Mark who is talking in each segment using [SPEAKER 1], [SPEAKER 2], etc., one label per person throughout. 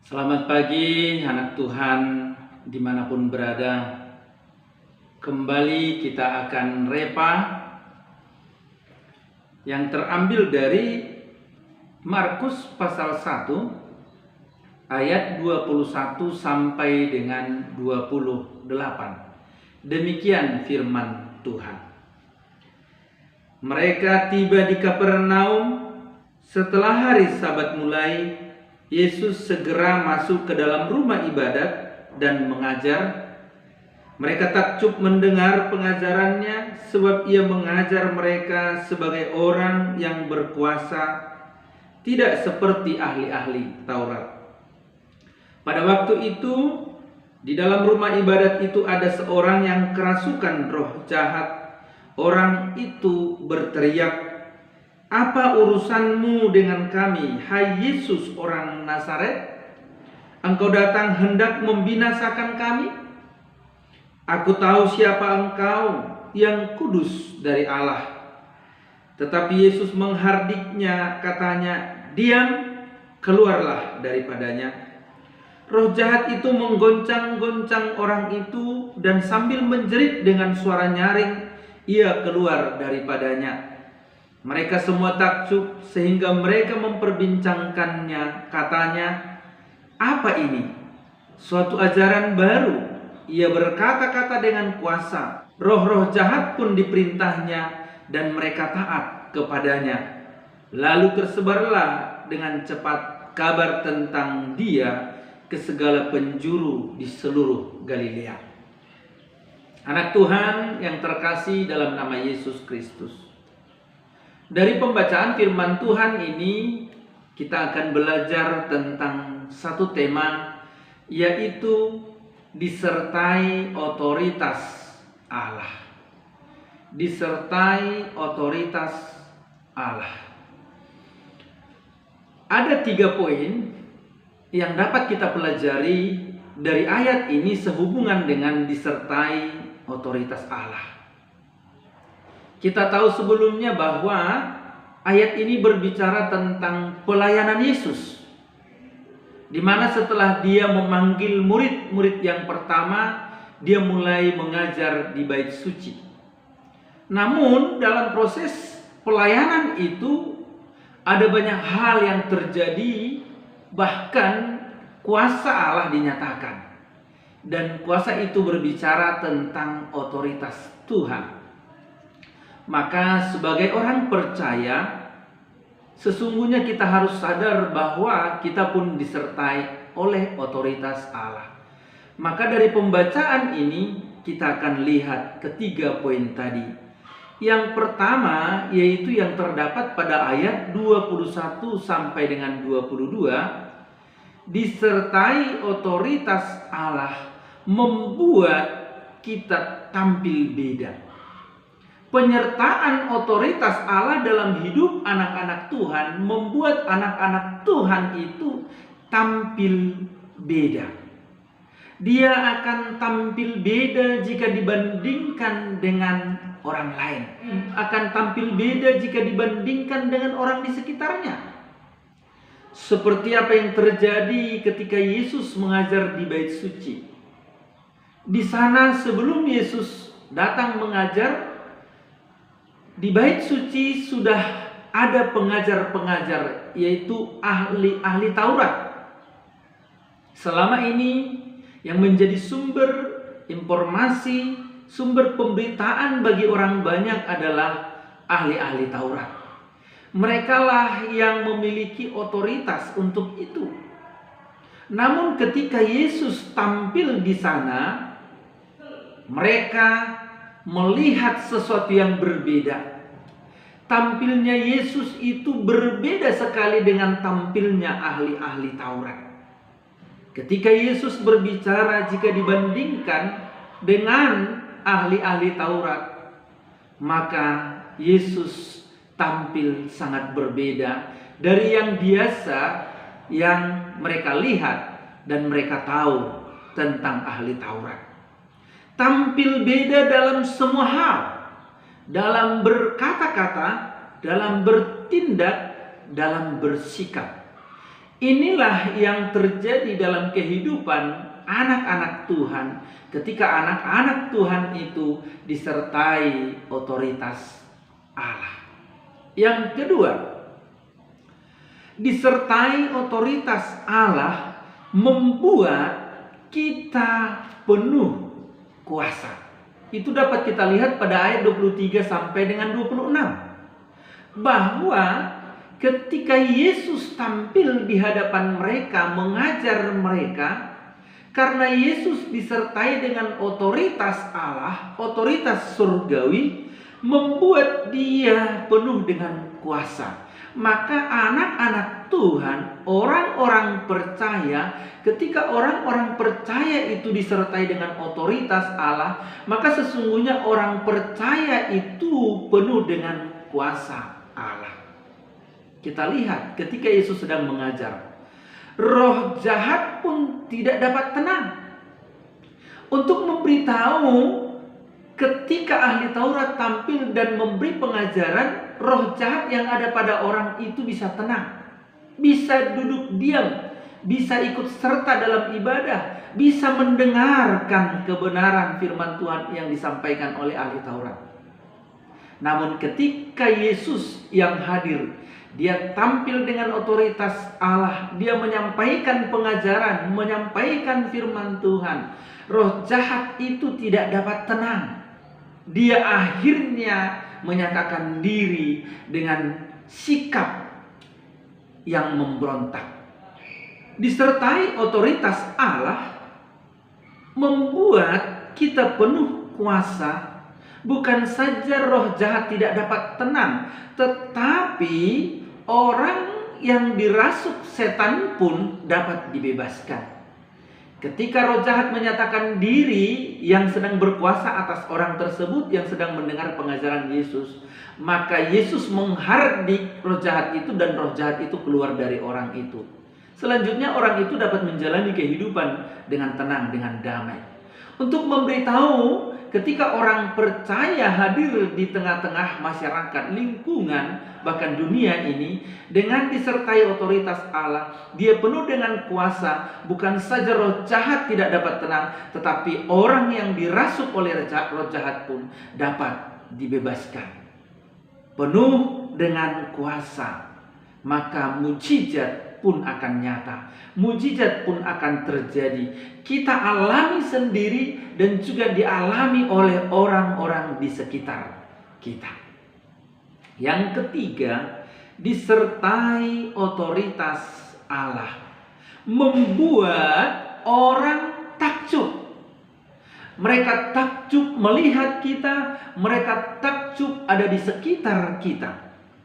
[SPEAKER 1] Selamat pagi anak Tuhan dimanapun berada. Kembali kita akan repa yang terambil dari Markus pasal 1 ayat 21 sampai dengan 28. Demikian firman Tuhan. Mereka tiba di Kapernaum. Setelah hari Sabat mulai, Yesus segera masuk ke dalam rumah ibadat dan mengajar. Mereka takjub mendengar pengajarannya, sebab ia mengajar mereka sebagai orang yang berkuasa, tidak seperti ahli-ahli Taurat. Pada waktu itu, di dalam rumah ibadat itu ada seorang yang kerasukan roh jahat. Orang itu berteriak, "Apa urusanmu dengan kami, hai Yesus orang Nazaret? Engkau datang hendak membinasakan kami? Aku tahu siapa engkau, yang kudus dari Allah." Tetapi Yesus menghardiknya, katanya, "Diam, keluarlah daripadanya." Roh jahat itu menggoncang-goncang orang itu, dan sambil menjerit dengan suara nyaring, ia keluar daripadanya. Mereka semua takjub sehingga mereka memperbincangkannya. Katanya, "Apa ini? Suatu ajaran baru. Ia berkata-kata dengan kuasa. Roh-roh jahat pun diperintahnya dan mereka taat kepadanya." Lalu tersebarlah dengan cepat kabar tentang dia ke segala penjuru di seluruh Galilea. Anak Tuhan yang terkasih dalam nama Yesus Kristus. Dari pembacaan firman Tuhan ini, kita akan belajar tentang satu tema, yaitu disertai otoritas Allah. Disertai otoritas Allah. Ada 3 poin yang dapat kita pelajari dari ayat ini sehubungan dengan disertai otoritas Allah. Kita tahu sebelumnya bahwa ayat ini berbicara tentang pelayanan Yesus, di mana setelah dia memanggil murid-murid yang pertama, dia mulai mengajar di bait suci. Namun dalam proses pelayanan itu ada banyak hal yang terjadi, bahkan kuasa Allah dinyatakan. Dan kuasa itu berbicara tentang otoritas Tuhan. Maka sebagai orang percaya, sesungguhnya kita harus sadar bahwa kita pun disertai oleh otoritas Allah. Maka dari pembacaan ini kita akan lihat ketiga poin tadi. Yang pertama yaitu yang terdapat pada ayat 21 sampai dengan 22. Disertai otoritas Allah membuat kita tampil beda. Penyertaan otoritas Allah dalam hidup anak-anak Tuhan membuat anak-anak Tuhan itu tampil beda. Dia akan tampil beda jika dibandingkan dengan orang lain. Akan tampil beda jika dibandingkan dengan orang di sekitarnya. Seperti apa yang terjadi ketika Yesus mengajar di bait suci. Di sana sebelum Yesus datang mengajar, di bait suci sudah ada pengajar-pengajar, yaitu ahli-ahli Taurat. Selama ini yang menjadi sumber informasi, sumber pemberitaan bagi orang banyak adalah ahli-ahli Taurat. Merekalah yang memiliki otoritas untuk itu. Namun ketika Yesus tampil di sana, mereka melihat sesuatu yang berbeda. Tampilnya Yesus itu berbeda sekali dengan tampilnya ahli-ahli Taurat. Ketika Yesus berbicara, jika dibandingkan dengan ahli-ahli Taurat, maka Yesus tampil sangat berbeda dari yang biasa yang mereka lihat dan mereka tahu tentang ahli Taurat. Tampil beda dalam semua hal, dalam berkata-kata, dalam bertindak, dalam bersikap. Inilah yang terjadi dalam kehidupan anak-anak Tuhan ketika anak-anak Tuhan itu disertai otoritas Allah. Yang kedua, disertai otoritas Allah membuat kita penuh kuasa. Itu dapat kita lihat pada ayat 23 sampai dengan 26. Bahwa ketika Yesus tampil di hadapan mereka, mengajar mereka, karena Yesus disertai dengan otoritas Allah, otoritas surgawi, membuat dia penuh dengan kuasa. Maka anak-anak Tuhan, orang-orang percaya, ketika orang-orang percaya itu disertai dengan otoritas Allah, maka sesungguhnya orang percaya itu penuh dengan kuasa Allah. Kita lihat ketika Yesus sedang mengajar, roh jahat pun tidak dapat tenang. Untuk memberitahu, ketika ahli Taurat tampil dan memberi pengajaran, roh jahat yang ada pada orang itu bisa tenang, bisa duduk diam, bisa ikut serta dalam ibadah, bisa mendengarkan kebenaran firman Tuhan yang disampaikan oleh ahli Taurat. Namun ketika Yesus yang hadir, dia tampil dengan otoritas Allah, dia menyampaikan pengajaran, menyampaikan firman Tuhan, roh jahat itu tidak dapat tenang. Dia akhirnya menyatakan diri dengan sikap yang memberontak. Disertai otoritas Allah membuat kita penuh kuasa. Bukan saja roh jahat tidak dapat tenang, tetapi orang yang dirasuk setan pun dapat dibebaskan. Ketika roh jahat menyatakan diri yang sedang berkuasa atas orang tersebut yang sedang mendengar pengajaran Yesus, maka Yesus menghardik roh jahat itu dan roh jahat itu keluar dari orang itu. Selanjutnya orang itu dapat menjalani kehidupan dengan tenang, dengan damai. Untuk memberitahu ketika orang percaya hadir di tengah-tengah masyarakat, lingkungan, bahkan dunia ini, dengan disertai otoritas Allah, dia penuh dengan kuasa. Bukan saja roh jahat tidak dapat tenang, tetapi orang yang dirasuk oleh roh jahat pun dapat dibebaskan. Penuh dengan kuasa, maka mujizat pun akan nyata, mujizat pun akan terjadi. Kita alami sendiri dan juga dialami oleh orang-orang di sekitar kita. Yang ketiga, disertai otoritas Allah membuat orang takjub. Mereka takjub melihat kita, mereka takjub ada di sekitar kita.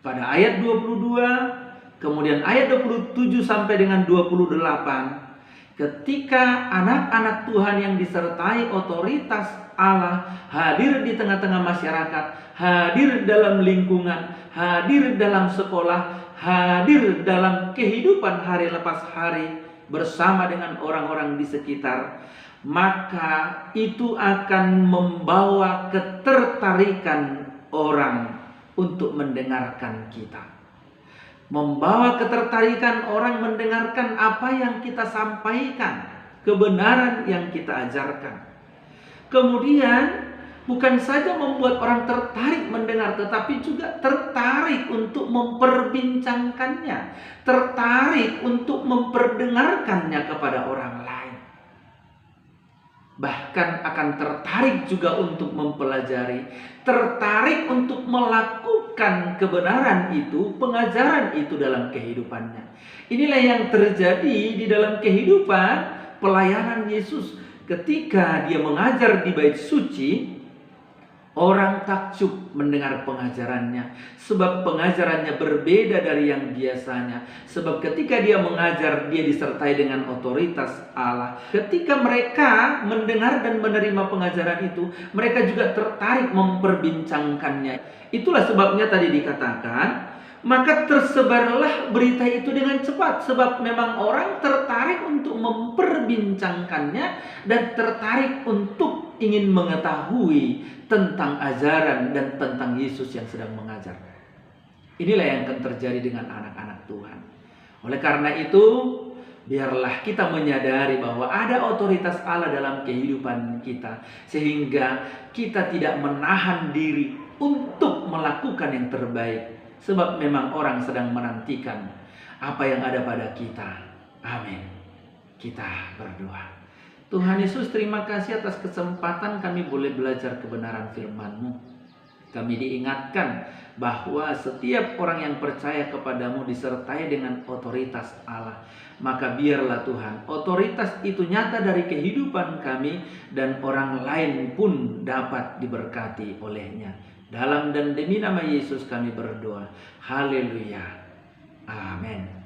[SPEAKER 1] Pada ayat 22, kemudian ayat 27 sampai dengan 28, ketika anak-anak Tuhan yang disertai otoritas Allah hadir di tengah-tengah masyarakat, hadir dalam lingkungan, hadir dalam sekolah, hadir dalam kehidupan hari lepas hari bersama dengan orang-orang di sekitar, maka itu akan membawa ketertarikan orang untuk mendengarkan kita. Membawa ketertarikan orang mendengarkan apa yang kita sampaikan, kebenaran yang kita ajarkan. Kemudian bukan saja membuat orang tertarik mendengar, tetapi juga tertarik untuk memperbincangkannya, tertarik untuk memperdengarkannya kepada orang lain. Bahkan akan tertarik juga untuk mempelajari, tertarik untuk melakukan kebenaran itu, pengajaran itu dalam kehidupannya. Inilah yang terjadi di dalam kehidupan pelayanan Yesus. Ketika dia mengajar di bait suci, orang takjub mendengar pengajarannya, sebab pengajarannya berbeda dari yang biasanya. Sebab ketika dia mengajar, dia disertai dengan otoritas Allah. Ketika mereka mendengar dan menerima pengajaran itu, mereka juga tertarik memperbincangkannya. Itulah sebabnya tadi dikatakan, maka tersebarlah berita itu dengan cepat. Sebab memang orang tertarik untuk memperbincangkannya dan tertarik untuk ingin mengetahui tentang ajaran dan tentang Yesus yang sedang mengajar. Inilah yang akan terjadi dengan anak-anak Tuhan. Oleh karena itu, biarlah kita menyadari bahwa ada otoritas Allah dalam kehidupan kita, sehingga kita tidak menahan diri untuk melakukan yang terbaik, sebab memang orang sedang menantikan apa yang ada pada kita. Amin. Kita berdoa. Tuhan Yesus, terima kasih atas kesempatan kami boleh belajar kebenaran firman-Mu. Kami diingatkan bahwa setiap orang yang percaya kepadamu disertai dengan otoritas Allah. Maka biarlah Tuhan, otoritas itu nyata dari kehidupan kami dan orang lain pun dapat diberkati olehnya. Dalam dan demi nama Yesus kami berdoa. Haleluya. Amin.